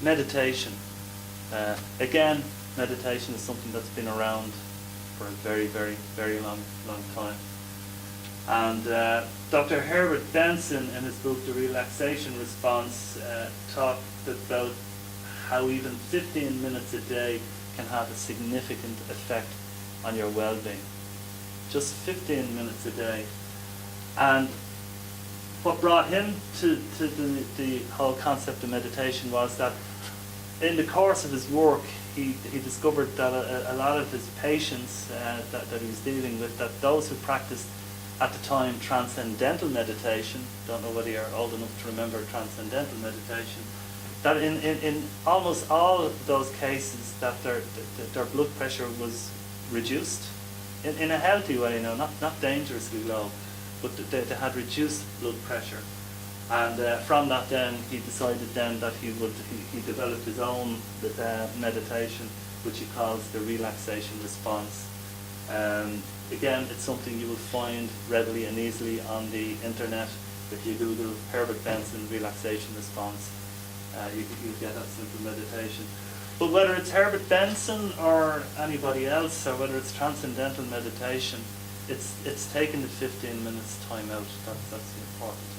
Meditation. Again, meditation is something that's been around for a very, very, very long time. And Dr. Herbert Benson, in his book The Relaxation Response, talked about how even 15 minutes a day can have a significant effect on your well-being. Just 15 minutes a day. And what brought him to the whole concept of meditation was that in the course of his work, he discovered that a lot of his patients that he was dealing with, that those who practiced at the time transcendental meditation, don't know whether you're old enough to remember transcendental meditation, that in almost all of those cases that their blood pressure was reduced in a healthy way, not dangerously low, but they had reduced blood pressure. And from that then, he decided then that he developed his own meditation, which he calls the relaxation response. Again, it's something you will find readily and easily on the internet. If you Google Herbert Benson relaxation response, you get that simple meditation. But whether it's Herbert Benson or anybody else, or whether it's transcendental meditation, it's taking the 15 minutes time out. That's the important thing.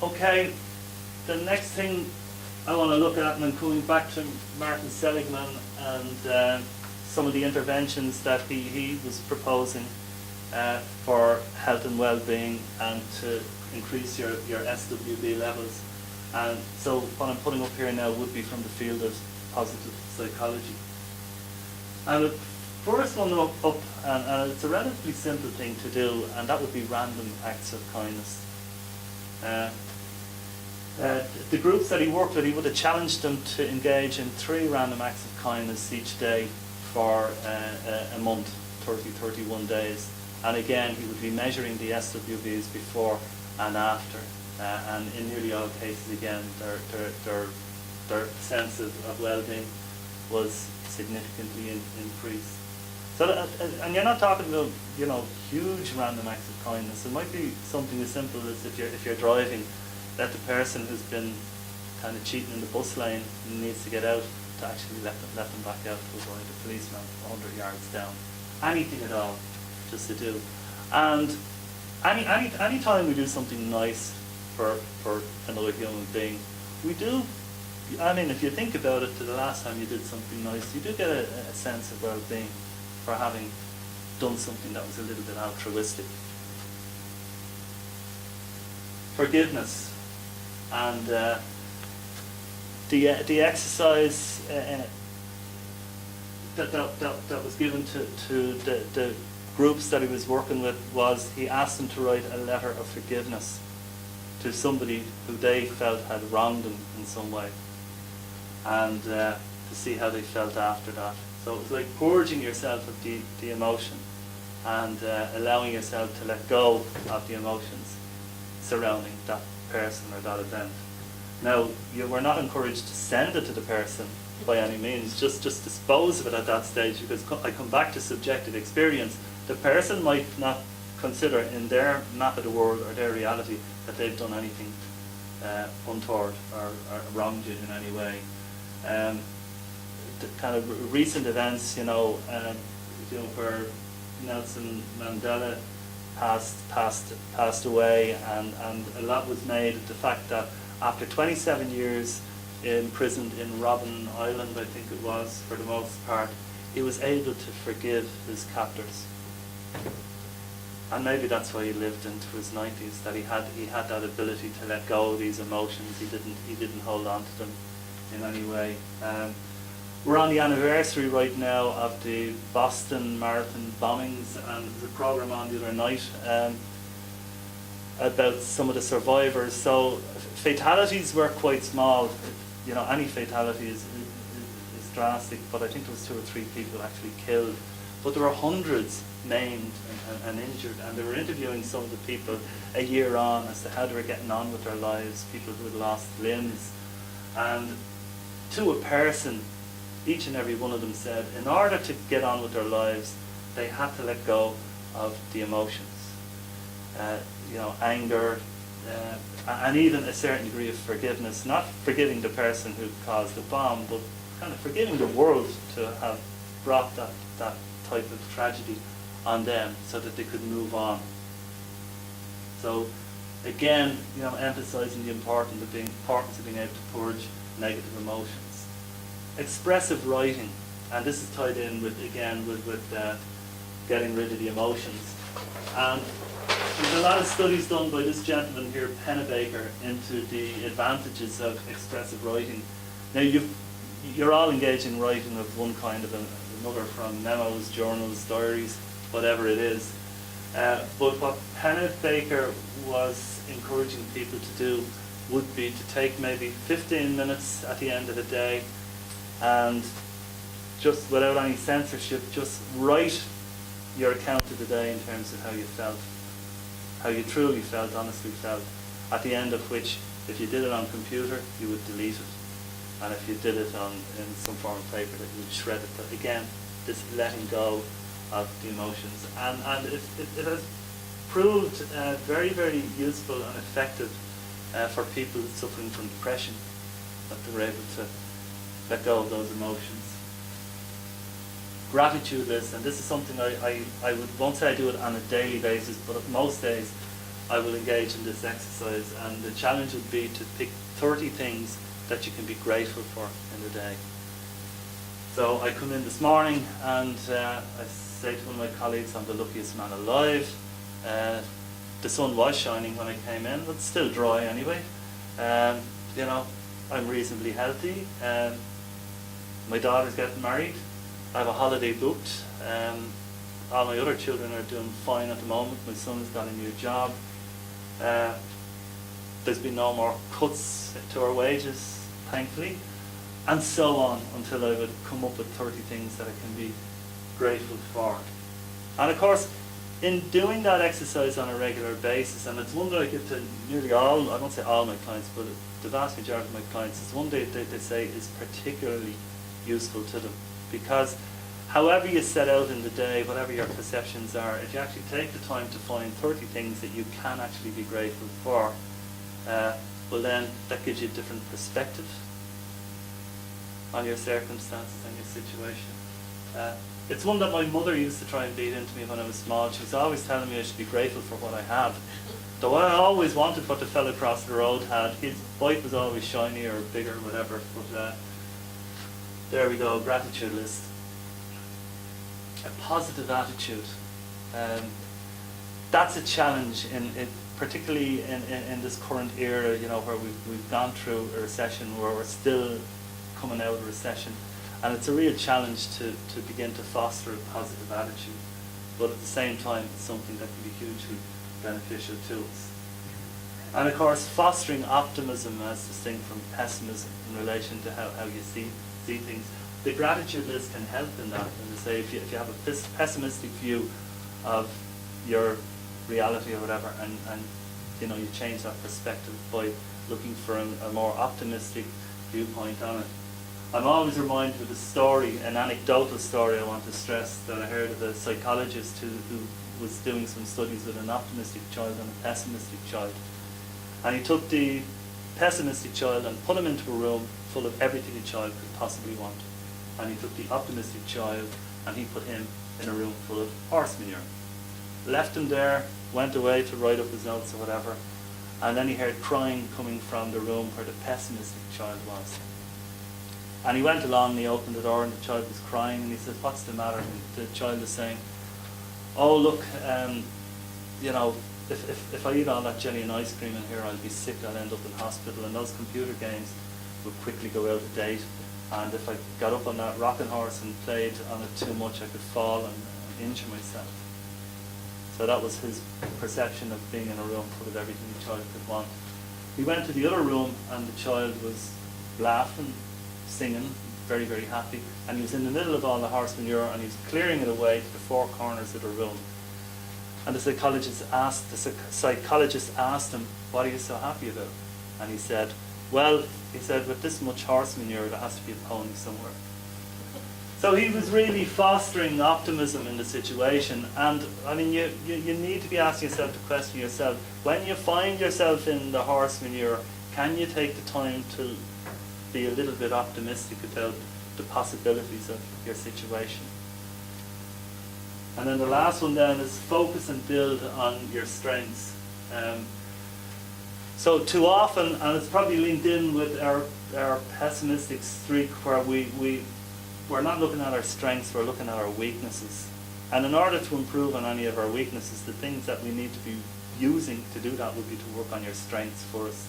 Okay, the next thing I want to look at, and I'm coming back to Martin Seligman and some of the interventions that he was proposing for health and well-being and to increase your SWB levels. And so what I'm putting up here now would be from the field of positive psychology. And the first one up and it's a relatively simple thing to do, and that would be random acts of kindness. The groups that he worked with, he would have challenged them to engage in 3 random acts of kindness each day for a month, 31 days. And again, he would be measuring the SWBs before and after. And in nearly all cases, again, their sense of well-being was significantly increased. So, and you're not talking about, huge random acts of kindness. It might be something as simple as if you're driving, let the person who's been kind of cheating in the bus lane and needs to get out, to actually let them back out to avoid a policeman 100 yards down. Anything at all, just to do. And any time we do something nice for another human being, we do. I mean, if you think about it, to the last time you did something nice, you do get a sense of well-being for having done something that was a little bit altruistic. Forgiveness. And the exercise that was given to the groups that he was working with was he asked them to write a letter of forgiveness to somebody who they felt had wronged them in some way, and to see how they felt after that. So it was like purging yourself of the emotion and allowing yourself to let go of the emotions surrounding that person or that event. Now, you were not encouraged to send it to the person by any means, just dispose of it at that stage, because I come back to subjective experience. The person might not consider in their map of the world or their reality that they've done anything untoward or wronged you in any way. The kind of recent events, where Nelson Mandela passed away, and a lot was made of the fact that after 27 years imprisoned in Robben Island, I think it was, for the most part, he was able to forgive his captors. And maybe that's why he lived into his 90s, that he had that ability to let go of these emotions. He didn't hold on to them in any way. We're on the anniversary right now of the Boston Marathon bombings, and there's a program on the other night about some of the survivors. So fatalities were quite small. Any fatality is drastic, but I think there was 2 or 3 people actually killed. But there were hundreds maimed and injured, and they were interviewing some of the people a year on as to how they were getting on with their lives, people who had lost limbs. And to a person, each and every one of them said, in order to get on with their lives, they had to let go of the emotions. anger, and even a certain degree of forgiveness. Not forgiving the person who caused the bomb, but kind of forgiving the world to have brought that type of tragedy on them so that they could move on. So again, emphasizing the importance of being able to purge negative emotions. Expressive writing, and this is tied in with getting rid of the emotions. And there's a lot of studies done by this gentleman here, Pennebaker, into the advantages of expressive writing. Now you're all engaged in writing of one kind of another, from memos, journals, diaries, whatever it is. But what Pennebaker was encouraging people to do would be to take maybe 15 minutes at the end of the day and just without any censorship, just write your account of the day in terms of how you felt, how you truly felt, honestly felt, at the end of which, if you did it on computer, you would delete it. And if you did it in some form of paper, that you would shred it. But again, this letting go of the emotions. And it has proved very, very useful and effective for people suffering from depression, that they're able to let go of those emotions. Gratitude list, and this is something I won't say I do it on a daily basis, but most days I will engage in this exercise, and the challenge would be to pick 30 things that you can be grateful for in the day. So I come in this morning and I say to one of my colleagues, I'm the luckiest man alive. The sun was shining when I came in, but it's still dry anyway. I'm reasonably healthy. My daughter's getting married. I have a holiday booked. All my other children are doing fine at the moment. My son's got a new job. There's been no more cuts to our wages, thankfully, and so on, until I would come up with 30 things that I can be grateful for. And of course, in doing that exercise on a regular basis, and it's one that I give to nearly all, I won't say all my clients, but the vast majority of my clients, it's one that they say is particularly useful to them. Because however you set out in the day, whatever your perceptions are, if you actually take the time to find 30 things that you can actually be grateful for, well then that gives you a different perspective on your circumstances and your situation. It's one that my mother used to try and beat into me when I was small. She was always telling me I should be grateful for what I have. Though I always wanted what the fellow across the road had. His bike was always shiny or bigger, whatever. But there we go, gratitude list. A positive attitude. That's a challenge, particularly in this current era, where we've gone through a recession, where we're still coming out of a recession. And it's a real challenge to begin to foster a positive attitude. But at the same time, it's something that can be hugely beneficial to us. And of course, fostering optimism as distinct from pessimism in relation to how you see things. The gratitude list can help in that. And to say, if you have a pessimistic view of your reality or whatever, and you change that perspective by looking for a more optimistic viewpoint on it. I'm always reminded of a story, an anecdotal story I want to stress, that I heard of a psychologist who was doing some studies with an optimistic child and a pessimistic child. And he took the pessimistic child and put him into a room full of everything a child could possibly want. And he took the optimistic child and he put him in a room full of horse manure. Left him there, went away to write up his notes or whatever, and then he heard crying coming from the room where the pessimistic child was. And he went along and he opened the door and the child was crying, and he said, "What's the matter?" And the child was saying, "Oh look, if I eat all that jelly and ice cream in here, I'll be sick, I'll end up in hospital, and those computer games will quickly go out of date. And if I got up on that rocking horse and played on it too much, I could fall and injure myself." So that was his perception of being in a room full of everything the child could want. He went to the other room and the child was laughing, singing, very, very happy, and he was in the middle of all the horse manure and he was clearing it away to the four corners of the room. And the psychologist asked him, "What are you so happy about?" And he said, "Well," he said, "with this much horse manure, there has to be a pony somewhere." So he was really fostering optimism in the situation, and I mean, you need to be asking yourself the question yourself, when you find yourself in the horse manure, can you take the time to be a little bit optimistic about the possibilities of your situation? And then the last one then is focus and build on your strengths. So too often, and it's probably linked in with our pessimistic streak, where we're not looking at our strengths, we're looking at our weaknesses. And in order to improve on any of our weaknesses, the things that we need to be using to do that would be to work on your strengths first.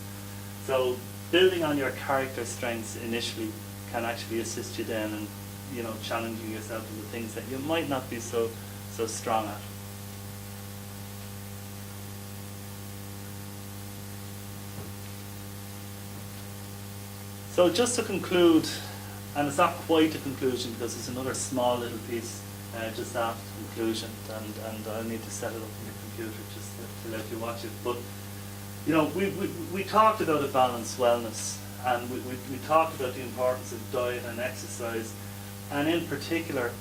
So building on your character strengths initially can actually assist you then in, you know, challenging yourself in the things that you might not be so strong at. So just to conclude, and it's not quite a conclusion because it's another small little piece just after conclusion, and I'll need to set it up on your computer just to let you watch it. But you know, we talked about a balanced wellness, and we talked about the importance of diet and exercise, and in particular,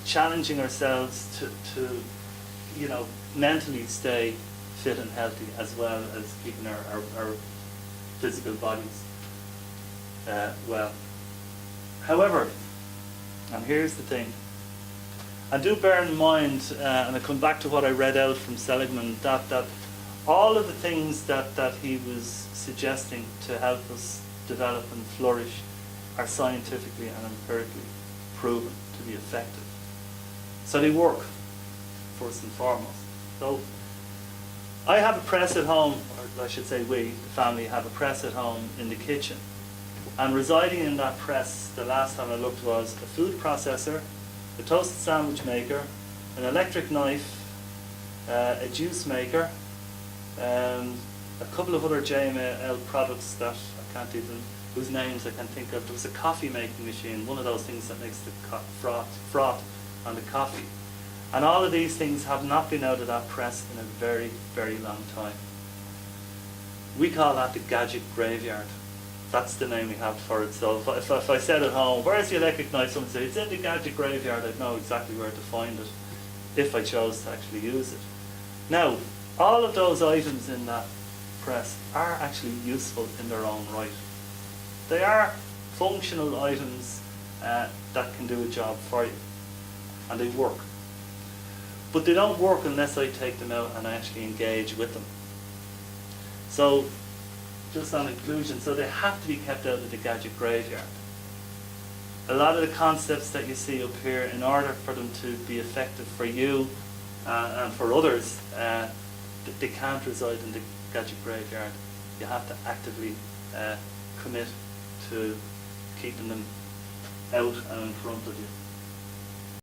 challenging ourselves to you know, mentally stay fit and healthy, as well as keeping our physical bodies well. However, and here's the thing, and do bear in mind, and I come back to what I read out from Seligman, that all of the things that he was suggesting to help us develop and flourish are scientifically and empirically proven to be effective. So they work, first and foremost. So I have a press at home, or I should say we, the family, have a press at home in the kitchen. And residing in that press, the last time I looked, was a food processor, a toasted sandwich maker, an electric knife, a juice maker, a couple of other JML products that I can't even, whose names I can think of. There was a coffee making machine, one of those things that makes the froth on the coffee. And all of these things have not been out of that press in a very, very long time. We call that the gadget graveyard. That's the name we have for it. So if I said at home, where's the electric knife? Someone would say, it's in the gadget graveyard. I'd know exactly where to find it if I chose to actually use it. Now, all of those items in that press are actually useful in their own right. They are functional items that can do a job for you, and they work. But they don't work unless I take them out and I actually engage with them. So, just on inclusion, so they have to be kept out of the gadget graveyard. A lot of the concepts that you see up here, in order for them to be effective for you and for others, they can't reside in the gadget graveyard. You have to actively commit to keeping them out and in front of you.